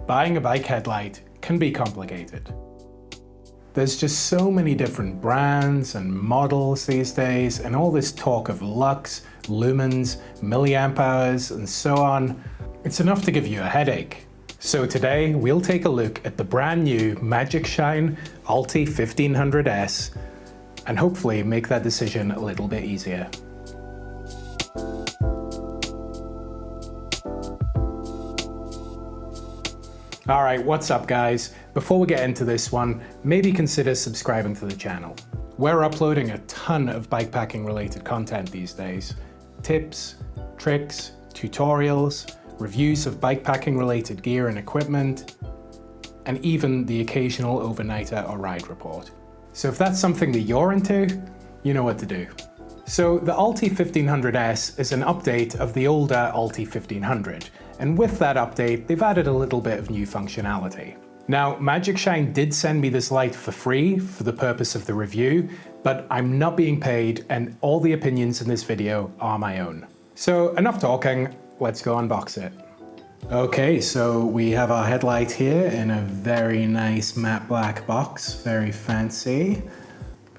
Buying a bike headlight can be complicated. There's just so many different brands and models these days, and all this talk of lux, lumens, milliamp hours, and so on. It's enough to give you a headache. So today we'll take a look at the brand new Magicshine ALLTY1500S and hopefully make that decision a little bit easier. Alright, what's up guys? Before we get into this one, maybe consider subscribing to the channel. We're uploading a ton of bikepacking related content these days. Tips, tricks, tutorials, reviews of bikepacking related gear and equipment, and even the occasional overnighter or ride report. So if that's something that you're into, you know what to do. So the ALLTY1500S is an update of the older ALLTY1500. And with that update, they've added a little bit of new functionality. Now, Magicshine did send me this light for free for the purpose of the review, but I'm not being paid and all the opinions in this video are my own. So enough talking, let's go unbox it. Okay, so we have our headlight here in a very nice matte black box, very fancy.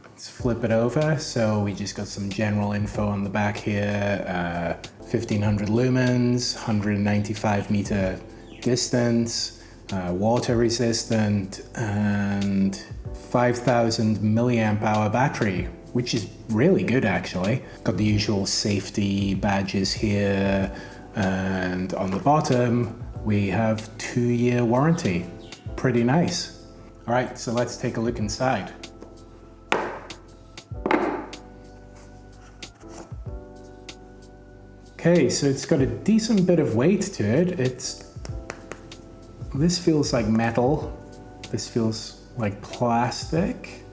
Let's flip it over. So we just got some general info on the back here. 1500 lumens, 195 meter distance, water resistant, and 5000 milliamp hour battery, which is really good actually. Got the usual safety badges here, and on the bottom we have 2-year warranty. Pretty nice. All right, so let's take a look inside. Okay, so it's got a decent bit of weight to it. This feels like metal. This feels like plastic.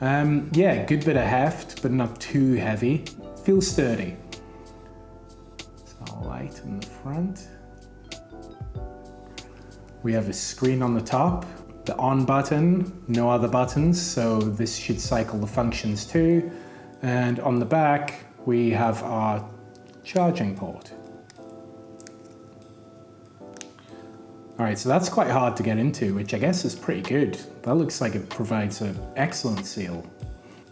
Yeah, good bit of heft, but not too heavy. Feels sturdy. It's our light in the front. We have a screen on the top, the on button, no other buttons, so this should cycle the functions too. And on the back, we have our charging port. All right, so that's quite hard to get into, which I guess is pretty good. That looks like it provides an excellent seal.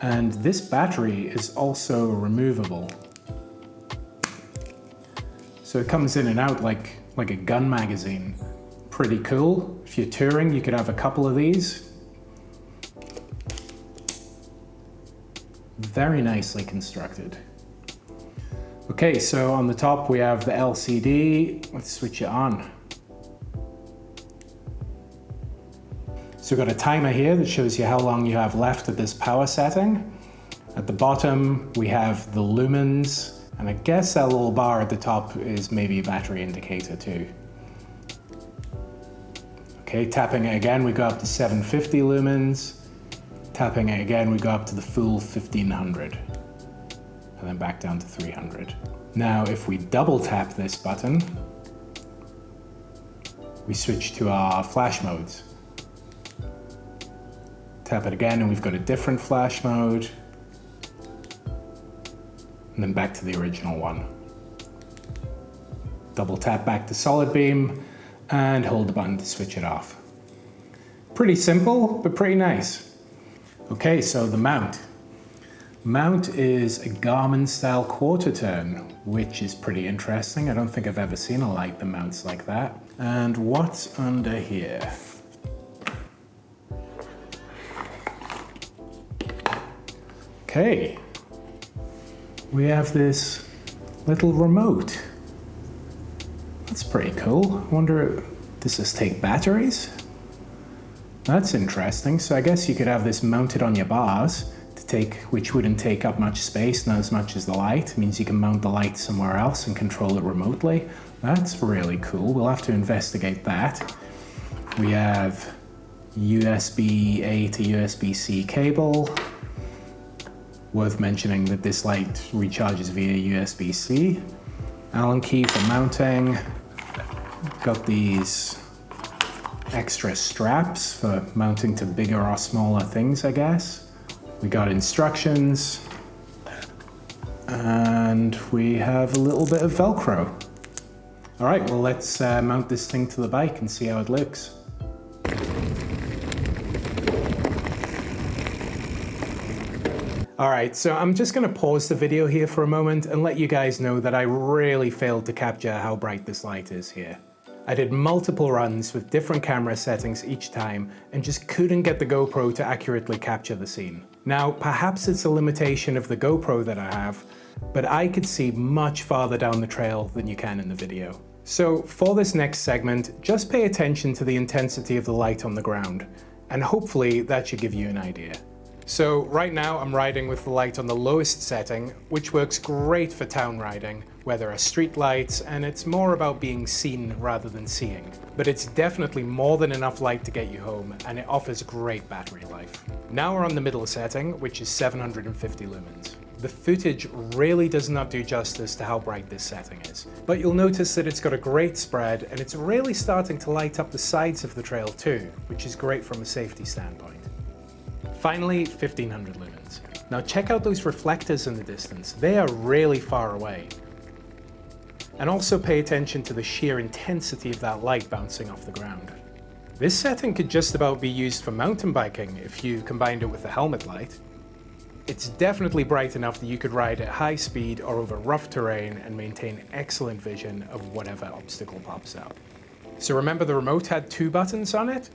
And this battery is also removable. So it comes in and out like a gun magazine. Pretty cool. If you're touring, you could have a couple of these. Very nicely constructed. Okay, so on the top we have the LCD. Let's switch it on. So we've got a timer here that shows you how long you have left at this power setting. At the bottom we have the lumens, and I guess that little bar at the top is maybe a battery indicator too. Okay, tapping it again we go up to 750 lumens. Tapping it again we go up to the full 1500. And then back down to 300. Now, if we double tap this button, we switch to our flash modes. Tap it again and we've got a different flash mode. And then back to the original one. Double tap back to solid beam and hold the button to switch it off. Pretty simple, but pretty nice. Okay, so the mount. Mount is a Garmin style quarter turn, which is pretty interesting. I don't think I've ever seen a light that mounts like that. And what's under here? Okay, we have this little remote. That's pretty cool. I wonder, does this take batteries? That's interesting. So I guess you could have this mounted on your bars, which wouldn't take up much space, not as much as the light. It means you can mount the light somewhere else and control it remotely. That's really cool. We'll have to investigate that. We have USB-A to USB-C cable. Worth mentioning that this light recharges via USB-C. Allen key for mounting. Got these extra straps for mounting to bigger or smaller things, I guess. We got instructions, and we have a little bit of Velcro. All right, well, let's mount this thing to the bike and see how it looks. All right, so I'm just gonna pause the video here for a moment and let you guys know that I really failed to capture how bright this light is here. I did multiple runs with different camera settings each time and just couldn't get the GoPro to accurately capture the scene. Now, perhaps it's a limitation of the GoPro that I have, but I could see much farther down the trail than you can in the video. So for this next segment, just pay attention to the intensity of the light on the ground, and hopefully that should give you an idea. So right now I'm riding with the light on the lowest setting, which works great for town riding, where there are street lights and it's more about being seen rather than seeing. But it's definitely more than enough light to get you home, and it offers great battery life. Now we're on the middle setting, which is 750 lumens. The footage really does not do justice to how bright this setting is, but you'll notice that it's got a great spread and it's really starting to light up the sides of the trail too, which is great from a safety standpoint. Finally, 1500 lumens. Now check out those reflectors in the distance. They are really far away. And also pay attention to the sheer intensity of that light bouncing off the ground. This setting could just about be used for mountain biking if you combined it with the helmet light. It's definitely bright enough that you could ride at high speed or over rough terrain and maintain excellent vision of whatever obstacle pops up. So remember the remote had 2 buttons on it?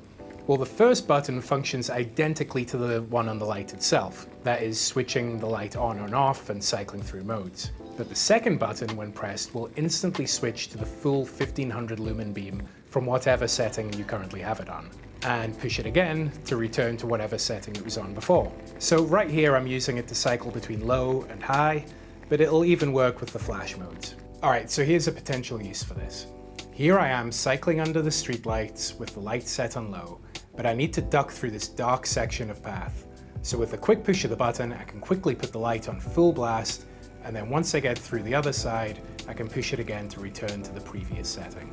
Well, the first button functions identically to the one on the light itself. That is switching the light on and off and cycling through modes. But the second button, when pressed, will instantly switch to the full 1500 lumen beam from whatever setting you currently have it on, and push it again to return to whatever setting it was on before. So right here I'm using it to cycle between low and high, but it'll even work with the flash modes. Alright, so here's a potential use for this. Here I am cycling under the streetlights with the light set on low, but I need to duck through this dark section of path. So with a quick push of the button, I can quickly put the light on full blast, and then once I get through the other side, I can push it again to return to the previous setting.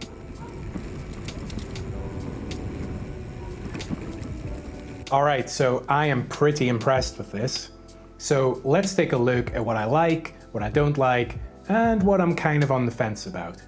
Alright, so I am pretty impressed with this. So let's take a look at what I like, what I don't like, and what I'm kind of on the fence about.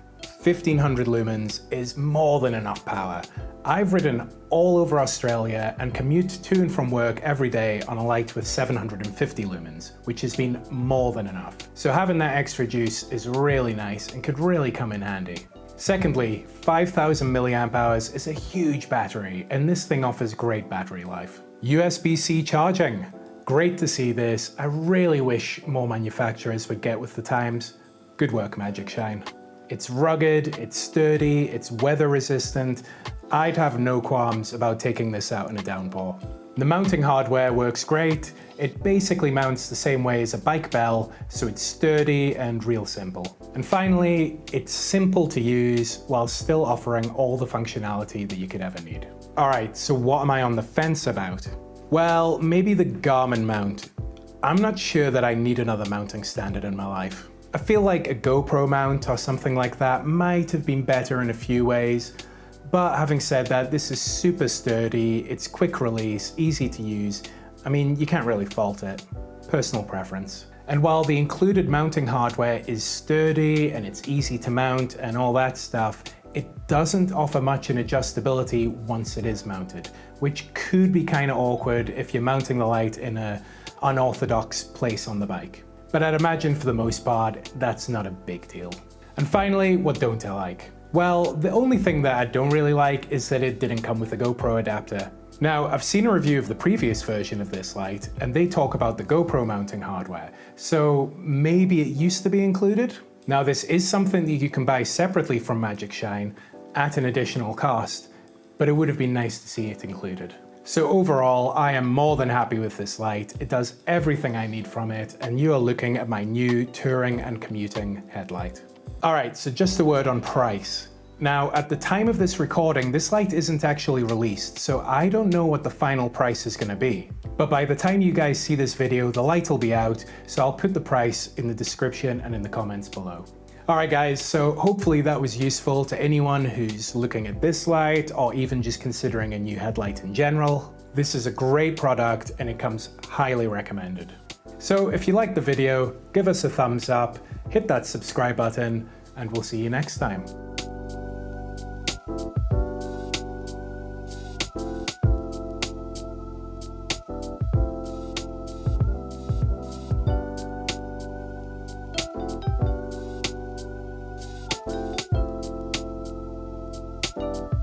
1500 lumens is more than enough power. I've ridden all over Australia and commute to and from work every day on a light with 750 lumens, which has been more than enough. So having that extra juice is really nice and could really come in handy. Secondly, 5000 milliamp hours is a huge battery, and this thing offers great battery life. USB-C charging. Great to see this. I really wish more manufacturers would get with the times. Good work, Magicshine. It's rugged, it's sturdy, it's weather resistant. I'd have no qualms about taking this out in a downpour. The mounting hardware works great. It basically mounts the same way as a bike bell, so it's sturdy and real simple. And finally, it's simple to use while still offering all the functionality that you could ever need. All right, so what am I on the fence about? Well, maybe the Garmin mount. I'm not sure that I need another mounting standard in my life. I feel like a GoPro mount or something like that might have been better in a few ways, but having said that, this is super sturdy, it's quick release, easy to use. I mean, you can't really fault it. Personal preference. And while the included mounting hardware is sturdy and it's easy to mount and all that stuff, it doesn't offer much in adjustability once it is mounted, which could be kind of awkward if you're mounting the light in an unorthodox place on the bike. But I'd imagine for the most part, that's not a big deal. And finally, what don't I like? Well, the only thing that I don't really like is that it didn't come with a GoPro adapter. Now, I've seen a review of the previous version of this light, and they talk about the GoPro mounting hardware, so maybe it used to be included? Now, this is something that you can buy separately from Magicshine at an additional cost, but it would have been nice to see it included. So overall, I am more than happy with this light. It does everything I need from it, and you are looking at my new touring and commuting headlight. All right, so just a word on price. Now, at the time of this recording, this light isn't actually released, so I don't know what the final price is going to be. But by the time you guys see this video, the light will be out, so I'll put the price in the description and in the comments below. Alright guys, so hopefully that was useful to anyone who's looking at this light or even just considering a new headlight in general. This is a great product and it comes highly recommended. So if you liked the video, give us a thumbs up, hit that subscribe button, and we'll see you next time. you.